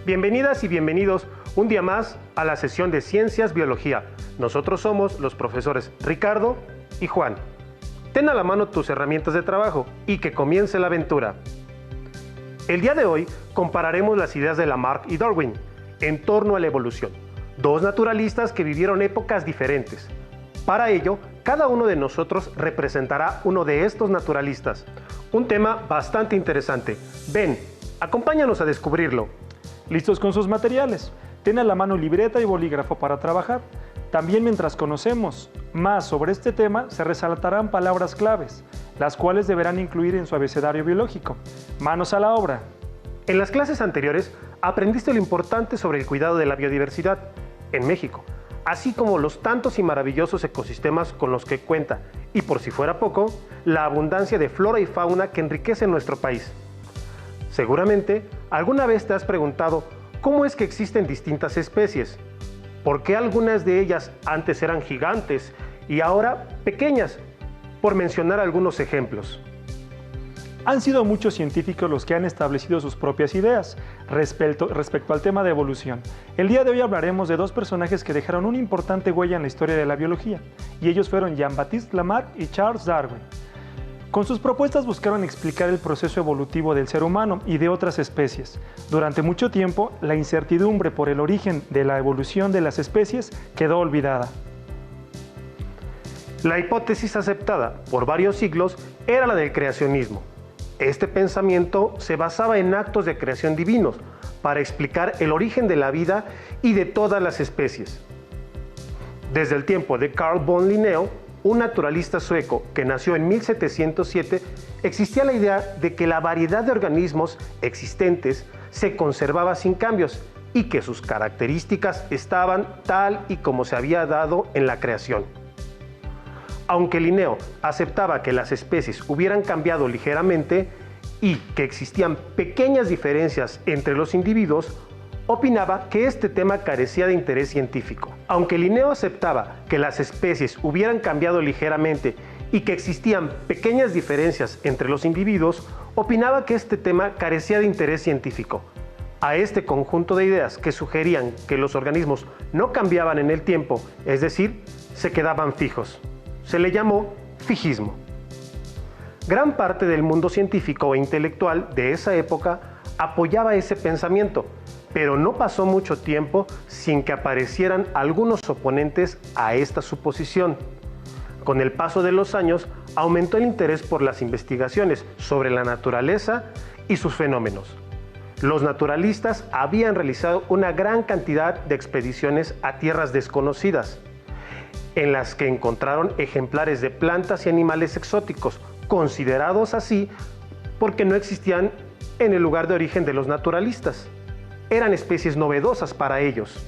Bienvenidas y bienvenidos un día más a la sesión de Ciencias Biología. Nosotros somos los profesores Ricardo y Juan. Ten a la mano tus herramientas de trabajo y que comience la aventura. El día de hoy compararemos las ideas de Lamarck y Darwin en torno a la evolución, dos naturalistas que vivieron épocas diferentes. Para ello, cada uno de nosotros representará uno de estos naturalistas. Un tema bastante interesante. Ven, acompáñanos a descubrirlo. ¿Listos con sus materiales? Ten a la mano libreta y bolígrafo para trabajar. También mientras conocemos más sobre este tema, se resaltarán palabras claves, las cuales deberán incluir en su abecedario biológico. Manos a la obra. En las clases anteriores, aprendiste lo importante sobre el cuidado de la biodiversidad en México, así como los tantos y maravillosos ecosistemas con los que cuenta, y por si fuera poco, la abundancia de flora y fauna que enriquece nuestro país. Seguramente, alguna vez te has preguntado cómo es que existen distintas especies, por qué algunas de ellas antes eran gigantes y ahora pequeñas, por mencionar algunos ejemplos. Han sido muchos científicos los que han establecido sus propias ideas respecto al tema de evolución. El día de hoy hablaremos de dos personajes que dejaron una importante huella en la historia de la biología, y ellos fueron Jean-Baptiste Lamarck y Charles Darwin. Con sus propuestas buscaron explicar el proceso evolutivo del ser humano y de otras especies. Durante mucho tiempo, la incertidumbre por el origen de la evolución de las especies quedó olvidada. La hipótesis aceptada por varios siglos era la del creacionismo. Este pensamiento se basaba en actos de creación divinos para explicar el origen de la vida y de todas las especies. Desde el tiempo de Carl von Linné, un naturalista sueco que nació en 1707, existía la idea de que la variedad de organismos existentes se conservaba sin cambios y que sus características estaban tal y como se había dado en la creación. Aunque Linneo aceptaba que las especies hubieran cambiado ligeramente y que existían pequeñas diferencias entre los individuos, opinaba que este tema carecía de interés científico. Aunque Linneo aceptaba que las especies hubieran cambiado ligeramente y que existían pequeñas diferencias entre los individuos, opinaba que este tema carecía de interés científico. A este conjunto de ideas que sugerían que los organismos no cambiaban en el tiempo, es decir, se quedaban fijos, se le llamó fijismo. Gran parte del mundo científico e intelectual de esa época apoyaba ese pensamiento, pero no pasó mucho tiempo sin que aparecieran algunos oponentes a esta suposición. Con el paso de los años, aumentó el interés por las investigaciones sobre la naturaleza y sus fenómenos. Los naturalistas habían realizado una gran cantidad de expediciones a tierras desconocidas, en las que encontraron ejemplares de plantas y animales exóticos, considerados así porque no existían en el lugar de origen de los naturalistas. Eran especies novedosas para ellos.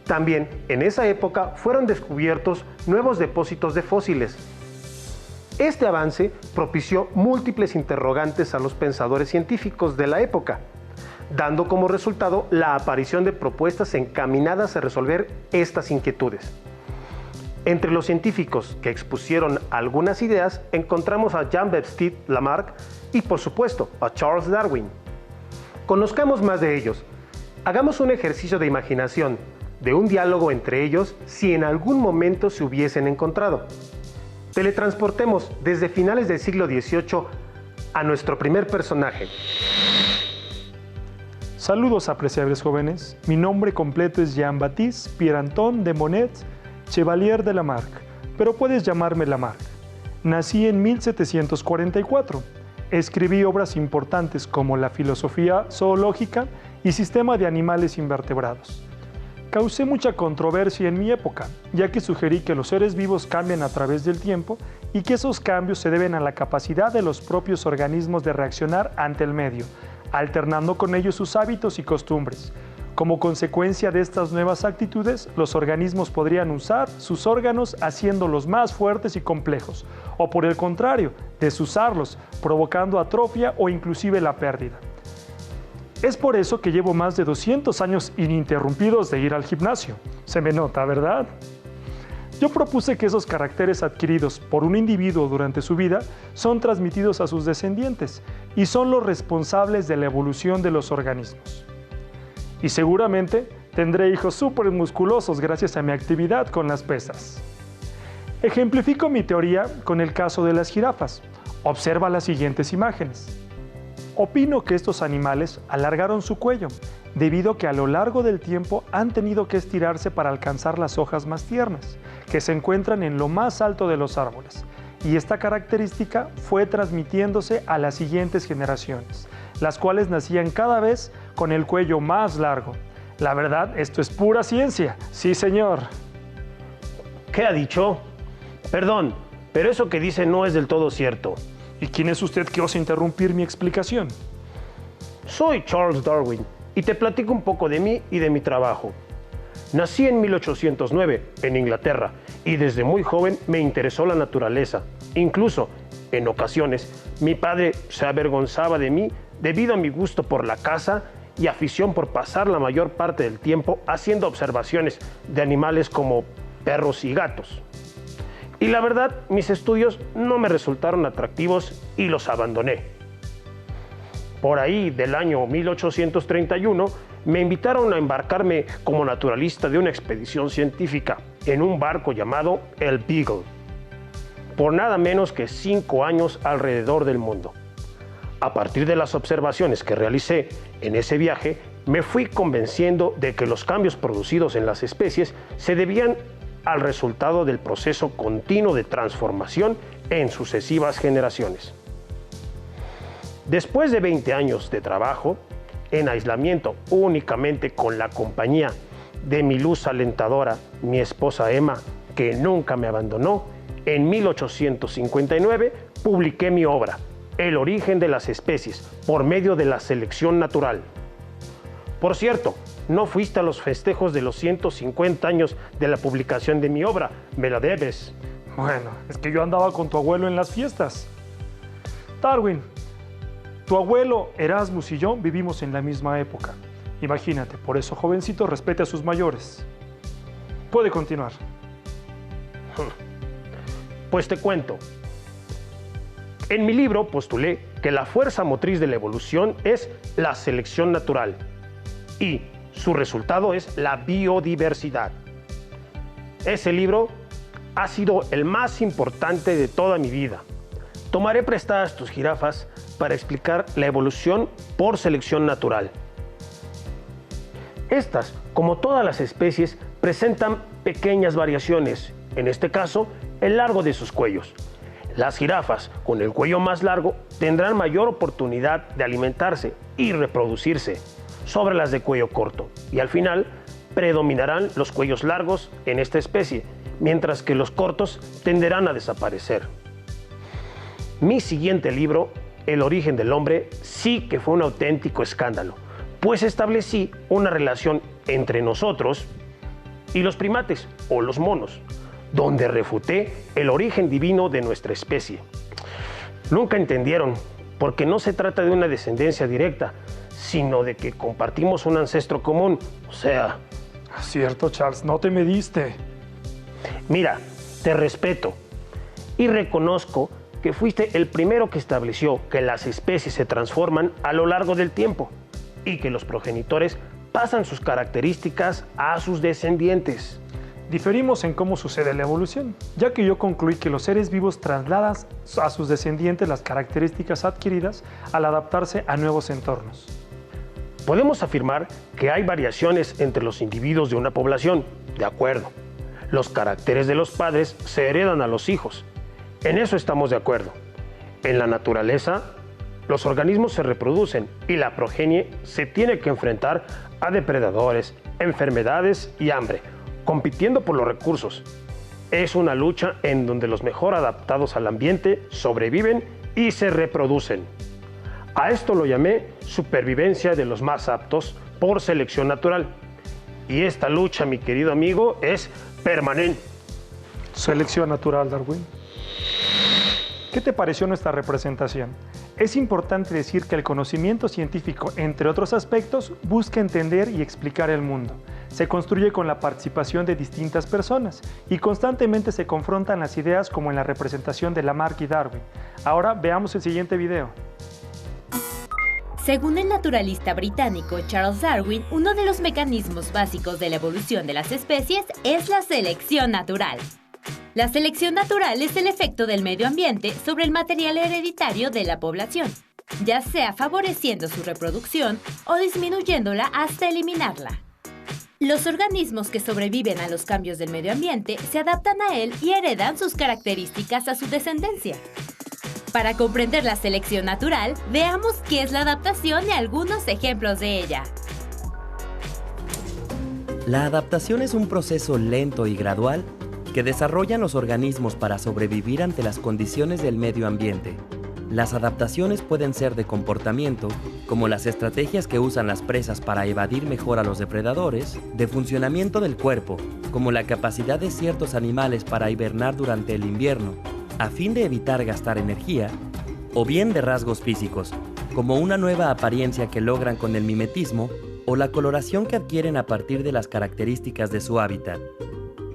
También en esa época fueron descubiertos nuevos depósitos de fósiles. Este avance propició múltiples interrogantes a los pensadores científicos de la época, dando como resultado la aparición de propuestas encaminadas a resolver estas inquietudes. Entre los científicos que expusieron algunas ideas encontramos a Jean-Baptiste Lamarck y, por supuesto, a Charles Darwin. Conozcamos más de ellos. Hagamos un ejercicio de imaginación, de un diálogo entre ellos si en algún momento se hubiesen encontrado. Teletransportemos desde finales del siglo XVIII a nuestro primer personaje. Saludos, apreciables jóvenes. Mi nombre completo es Jean-Baptiste Pierre-Antoine de Monnet Chevalier de Lamarck, pero puedes llamarme Lamarck. Nací en 1744. Escribí obras importantes como La filosofía zoológica y Sistema de animales invertebrados. Causé mucha controversia en mi época, ya que sugerí que los seres vivos cambian a través del tiempo y que esos cambios se deben a la capacidad de los propios organismos de reaccionar ante el medio, alternando con ellos sus hábitos y costumbres. Como consecuencia de estas nuevas actitudes, los organismos podrían usar sus órganos haciéndolos más fuertes y complejos, o por el contrario, desusarlos, provocando atrofia o inclusive la pérdida. Es por eso que llevo más de 200 años ininterrumpidos de ir al gimnasio. Se me nota, ¿verdad? Yo propuse que esos caracteres adquiridos por un individuo durante su vida son transmitidos a sus descendientes y son los responsables de la evolución de los organismos. Y seguramente tendré hijos súper musculosos gracias a mi actividad con las pesas. Ejemplifico mi teoría con el caso de las jirafas. Observa las siguientes imágenes. Opino que estos animales alargaron su cuello, debido a que a lo largo del tiempo han tenido que estirarse para alcanzar las hojas más tiernas, que se encuentran en lo más alto de los árboles. Y esta característica fue transmitiéndose a las siguientes generaciones, las cuales nacían cada vez con el cuello más largo. La verdad, esto es pura ciencia. Sí, señor. ¿Qué ha dicho? Perdón, pero eso que dice no es del todo cierto. ¿Y quién es usted que osa interrumpir mi explicación? Soy Charles Darwin y te platico un poco de mí y de mi trabajo. Nací en 1809 en Inglaterra y desde muy joven me interesó la naturaleza. Incluso, en ocasiones, mi padre se avergonzaba de mí debido a mi gusto por la caza y afición por pasar la mayor parte del tiempo haciendo observaciones de animales como perros y gatos. Y la verdad, mis estudios no me resultaron atractivos y los abandoné. Por ahí del año 1831, me invitaron a embarcarme como naturalista de una expedición científica en un barco llamado el Beagle, por nada menos que 5 años alrededor del mundo. A partir de las observaciones que realicé en ese viaje, me fui convenciendo de que los cambios producidos en las especies se debían al resultado del proceso continuo de transformación en sucesivas generaciones. Después de 20 años de trabajo, en aislamiento únicamente con la compañía de mi luz alentadora, mi esposa Emma, que nunca me abandonó, en 1859 publiqué mi obra, El origen de las especies, por medio de la selección natural. Por cierto, no fuiste a los festejos de los 150 años de la publicación de mi obra, me la debes. Bueno, es que yo andaba con tu abuelo en las fiestas. Darwin, tu abuelo Erasmus y yo vivimos en la misma época. Imagínate, por eso, jovencito, respete a sus mayores. Puede continuar. Pues te cuento. En mi libro postulé que la fuerza motriz de la evolución es la selección natural y su resultado es la biodiversidad. Ese libro ha sido el más importante de toda mi vida. Tomaré prestadas tus jirafas para explicar la evolución por selección natural. Estas, como todas las especies, presentan pequeñas variaciones, en este caso, el largo de sus cuellos. Las jirafas con el cuello más largo tendrán mayor oportunidad de alimentarse y reproducirse sobre las de cuello corto, y al final predominarán los cuellos largos en esta especie, mientras que los cortos tenderán a desaparecer. Mi siguiente libro, El origen del hombre, sí que fue un auténtico escándalo, pues establecí una relación entre nosotros y los primates o los monos, donde refuté el origen divino de nuestra especie. Nunca entendieron, porque no se trata de una descendencia directa, sino de que compartimos un ancestro común, o sea... Cierto, Charles, no te mediste. Mira, te respeto y reconozco que fuiste el primero que estableció que las especies se transforman a lo largo del tiempo y que los progenitores pasan sus características a sus descendientes. Diferimos en cómo sucede la evolución, ya que yo concluí que los seres vivos trasladan a sus descendientes las características adquiridas al adaptarse a nuevos entornos. Podemos afirmar que hay variaciones entre los individuos de una población, de acuerdo. Los caracteres de los padres se heredan a los hijos. En eso estamos de acuerdo. En la naturaleza, los organismos se reproducen y la progenie se tiene que enfrentar a depredadores, enfermedades y hambre, compitiendo por los recursos. Es una lucha en donde los mejor adaptados al ambiente sobreviven y se reproducen. A esto lo llamé supervivencia de los más aptos por selección natural. Y esta lucha, mi querido amigo, es permanente. Selección natural, Darwin. ¿Qué te pareció nuestra representación? Es importante decir que el conocimiento científico, entre otros aspectos, busca entender y explicar el mundo. Se construye con la participación de distintas personas y constantemente se confrontan las ideas como en la representación de Lamarck y Darwin. Ahora veamos el siguiente video. Según el naturalista británico Charles Darwin, uno de los mecanismos básicos de la evolución de las especies es la selección natural. La selección natural es el efecto del medio ambiente sobre el material hereditario de la población, ya sea favoreciendo su reproducción o disminuyéndola hasta eliminarla. Los organismos que sobreviven a los cambios del medio ambiente se adaptan a él y heredan sus características a su descendencia. Para comprender la selección natural, veamos qué es la adaptación y algunos ejemplos de ella. La adaptación es un proceso lento y gradual que desarrollan los organismos para sobrevivir ante las condiciones del medio ambiente. Las adaptaciones pueden ser de comportamiento, como las estrategias que usan las presas para evadir mejor a los depredadores, de funcionamiento del cuerpo, como la capacidad de ciertos animales para hibernar durante el invierno, a fin de evitar gastar energía, o bien de rasgos físicos, como una nueva apariencia que logran con el mimetismo o la coloración que adquieren a partir de las características de su hábitat.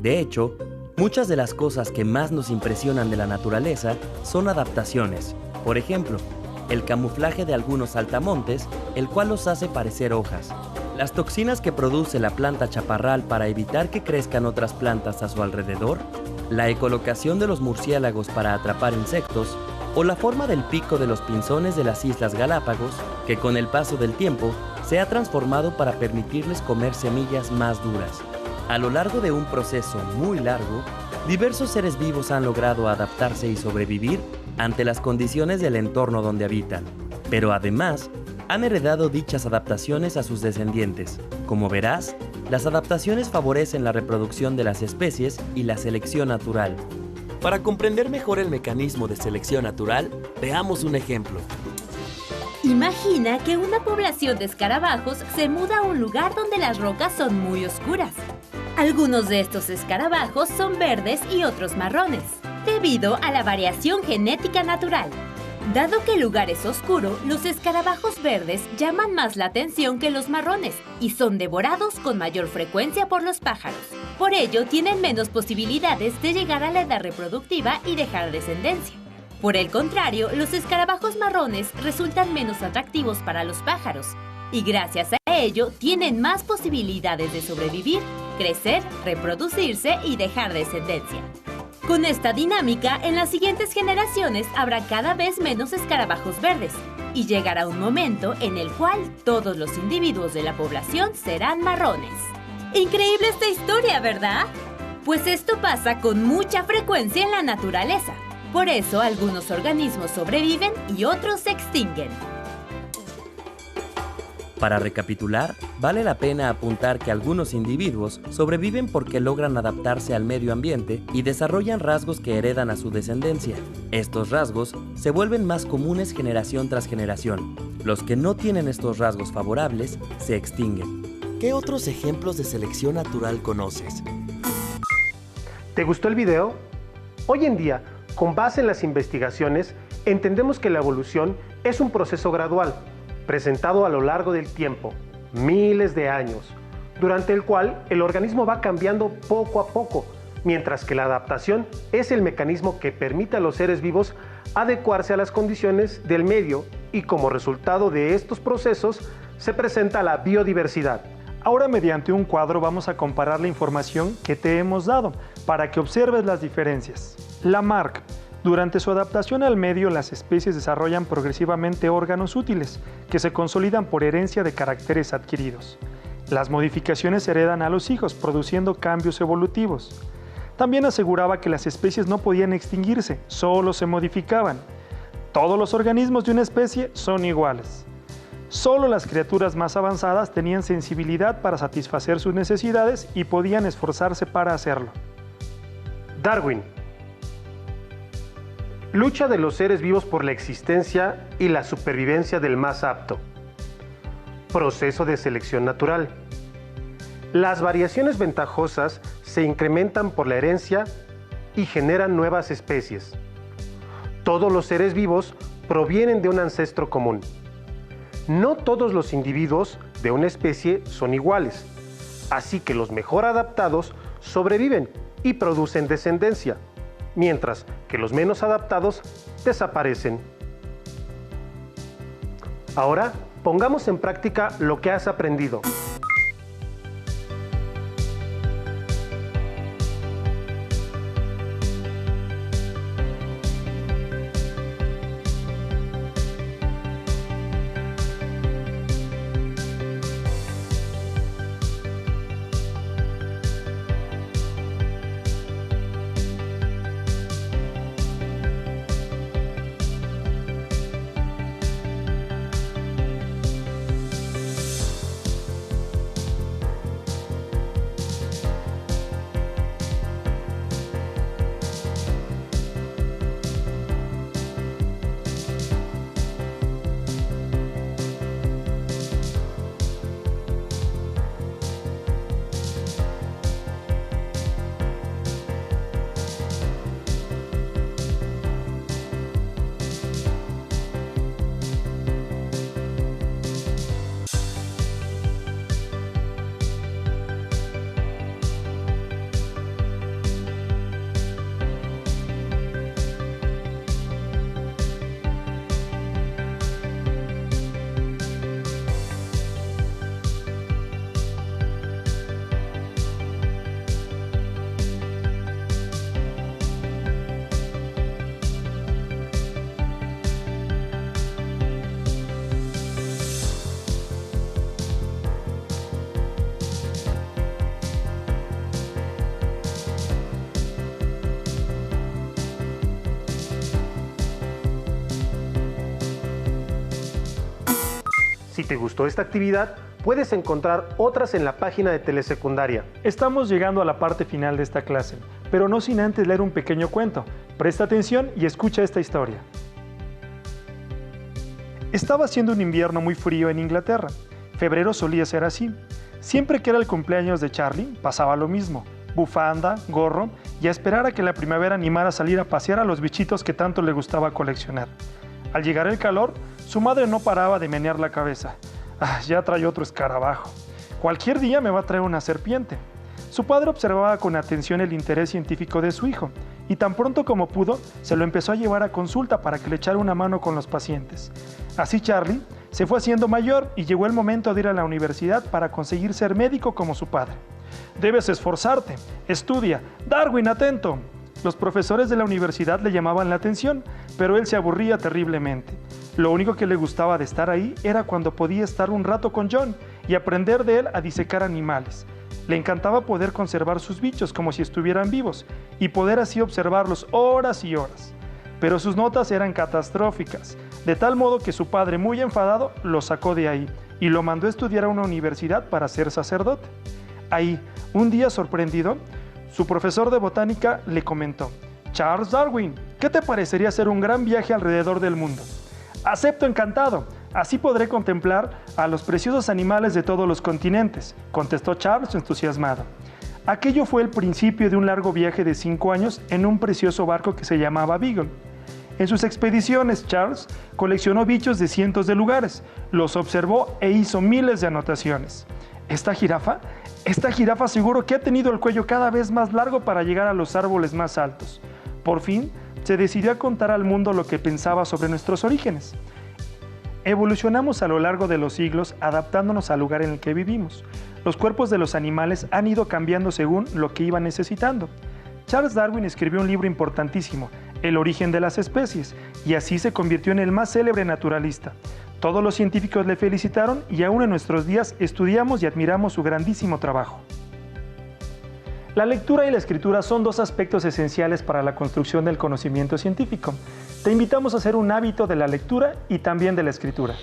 De hecho, muchas de las cosas que más nos impresionan de la naturaleza son adaptaciones. Por ejemplo, el camuflaje de algunos saltamontes, el cual los hace parecer hojas. Las toxinas que produce la planta chaparral para evitar que crezcan otras plantas a su alrededor, la ecolocación de los murciélagos para atrapar insectos, o la forma del pico de los pinzones de las Islas Galápagos, que con el paso del tiempo se ha transformado para permitirles comer semillas más duras. A lo largo de un proceso muy largo, diversos seres vivos han logrado adaptarse y sobrevivir ante las condiciones del entorno donde habitan, pero además han heredado dichas adaptaciones a sus descendientes. Como verás, las adaptaciones favorecen la reproducción de las especies y la selección natural. Para comprender mejor el mecanismo de selección natural, veamos un ejemplo. Imagina que una población de escarabajos se muda a un lugar donde las rocas son muy oscuras. Algunos de estos escarabajos son verdes y otros marrones, debido a la variación genética natural. Dado que el lugar es oscuro, los escarabajos verdes llaman más la atención que los marrones y son devorados con mayor frecuencia por los pájaros. Por ello, tienen menos posibilidades de llegar a la edad reproductiva y dejar descendencia. Por el contrario, los escarabajos marrones resultan menos atractivos para los pájaros y gracias a ello tienen más posibilidades de sobrevivir, crecer, reproducirse y dejar descendencia. Con esta dinámica, en las siguientes generaciones habrá cada vez menos escarabajos verdes y llegará un momento en el cual todos los individuos de la población serán marrones. Increíble esta historia, ¿verdad? Pues esto pasa con mucha frecuencia en la naturaleza. Por eso algunos organismos sobreviven y otros se extinguen. Para recapitular, vale la pena apuntar que algunos individuos sobreviven porque logran adaptarse al medio ambiente y desarrollan rasgos que heredan a su descendencia. Estos rasgos se vuelven más comunes generación tras generación. Los que no tienen estos rasgos favorables se extinguen. ¿Qué otros ejemplos de selección natural conoces? ¿Te gustó el video? Hoy en día, con base en las investigaciones, entendemos que la evolución es un proceso gradual, presentado a lo largo del tiempo, miles de años, durante el cual el organismo va cambiando poco a poco, mientras que la adaptación es el mecanismo que permite a los seres vivos adecuarse a las condiciones del medio y como resultado de estos procesos se presenta la biodiversidad. Ahora mediante un cuadro vamos a comparar la información que te hemos dado para que observes las diferencias. Lamarck. Durante su adaptación al medio, las especies desarrollan progresivamente órganos útiles, que se consolidan por herencia de caracteres adquiridos. Las modificaciones se heredan a los hijos, produciendo cambios evolutivos. También aseguraba que las especies no podían extinguirse, solo se modificaban. Todos los organismos de una especie son iguales. Solo las criaturas más avanzadas tenían sensibilidad para satisfacer sus necesidades y podían esforzarse para hacerlo. Darwin. Lucha de los seres vivos por la existencia y la supervivencia del más apto. Proceso de selección natural. Las variaciones ventajosas se incrementan por la herencia y generan nuevas especies. Todos los seres vivos provienen de un ancestro común. No todos los individuos de una especie son iguales, así que los mejor adaptados sobreviven y producen descendencia, mientras que los menos adaptados desaparecen. Ahora Pongamos en práctica lo que has aprendido. Si te gustó esta actividad, puedes encontrar otras en la página de Telesecundaria. Estamos llegando a la parte final de esta clase, pero no sin antes leer un pequeño cuento. Presta atención y escucha esta historia. Estaba haciendo un invierno muy frío en Inglaterra. Febrero solía ser así. Siempre que era el cumpleaños de Charlie, pasaba lo mismo. Bufanda, gorro y a esperar a que la primavera animara a salir a pasear a los bichitos que tanto le gustaba coleccionar. Al llegar el calor, su madre no paraba de menear la cabeza. Ya trae otro escarabajo. Cualquier día me va a traer una serpiente. Su padre observaba con atención el interés científico de su hijo y tan pronto como pudo, se lo empezó a llevar a consulta para que le echara una mano con los pacientes. Así Charlie se fue haciendo mayor y llegó el momento de ir a la universidad para conseguir ser médico como su padre. Debes esforzarte, estudia, Darwin, atento. Los profesores de la universidad le llamaban la atención, pero él se aburría terriblemente. Lo único que le gustaba de estar ahí era cuando podía estar un rato con John y aprender de él a disecar animales. Le encantaba poder conservar sus bichos como si estuvieran vivos y poder así observarlos horas y horas. Pero sus notas eran catastróficas, de tal modo que su padre, muy enfadado, lo sacó de ahí y lo mandó a estudiar a una universidad para ser sacerdote. Ahí, un día sorprendido, su profesor de botánica le comentó: «Charles Darwin, ¿qué te parecería hacer un gran viaje alrededor del mundo?» «Acepto encantado, así podré contemplar a los preciosos animales de todos los continentes», contestó Charles entusiasmado. Aquello fue el principio de un largo viaje de 5 años en un precioso barco que se llamaba Beagle. En sus expediciones, Charles coleccionó bichos de cientos de lugares, los observó e hizo miles de anotaciones. ¿Esta jirafa seguro que ha tenido el cuello cada vez más largo para llegar a los árboles más altos. Por fin, se decidió a contar al mundo lo que pensaba sobre nuestros orígenes. Evolucionamos a lo largo de los siglos adaptándonos al lugar en el que vivimos. Los cuerpos de los animales han ido cambiando según lo que iban necesitando. Charles Darwin escribió un libro importantísimo, El origen de las especies, y así se convirtió en el más célebre naturalista. Todos los científicos le felicitaron y aún en nuestros días estudiamos y admiramos su grandísimo trabajo. La lectura y la escritura son dos aspectos esenciales para la construcción del conocimiento científico. Te invitamos a hacer un hábito de la lectura y también de la escritura.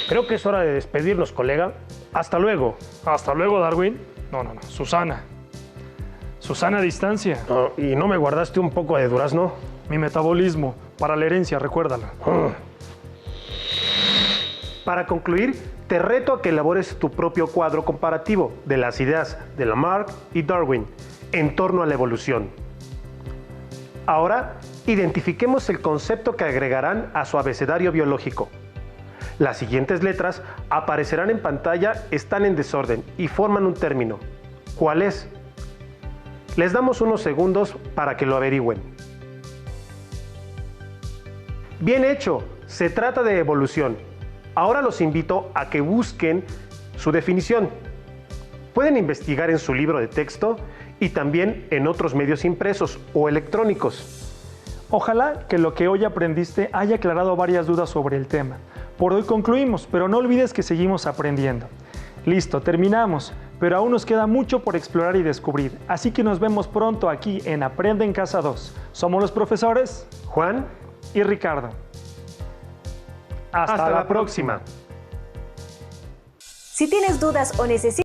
Creo que es hora de despedirnos, colega. Hasta luego. Hasta luego, Darwin. No, Susana. Susana a distancia. ¿Y no me guardaste un poco de durazno? Mi metabolismo, para la herencia, recuérdalo. Para concluir, te reto a que elabores tu propio cuadro comparativo de las ideas de Lamarck y Darwin en torno a la evolución. Ahora, identifiquemos el concepto que agregarán a su abecedario biológico. Las siguientes letras aparecerán en pantalla, están en desorden y forman un término. ¿Cuál es? Les damos unos segundos para que lo averigüen. Bien hecho, se trata de evolución. Ahora los invito a que busquen su definición. Pueden investigar en su libro de texto y también en otros medios impresos o electrónicos. Ojalá que lo que hoy aprendiste haya aclarado varias dudas sobre el tema. Por hoy concluimos, pero no olvides que seguimos aprendiendo. Listo, terminamos, pero aún nos queda mucho por explorar y descubrir, así que nos vemos pronto aquí en Aprende en Casa 2. Somos los profesores Juan y Ricardo. Hasta la próxima. Si tienes dudas o necesitas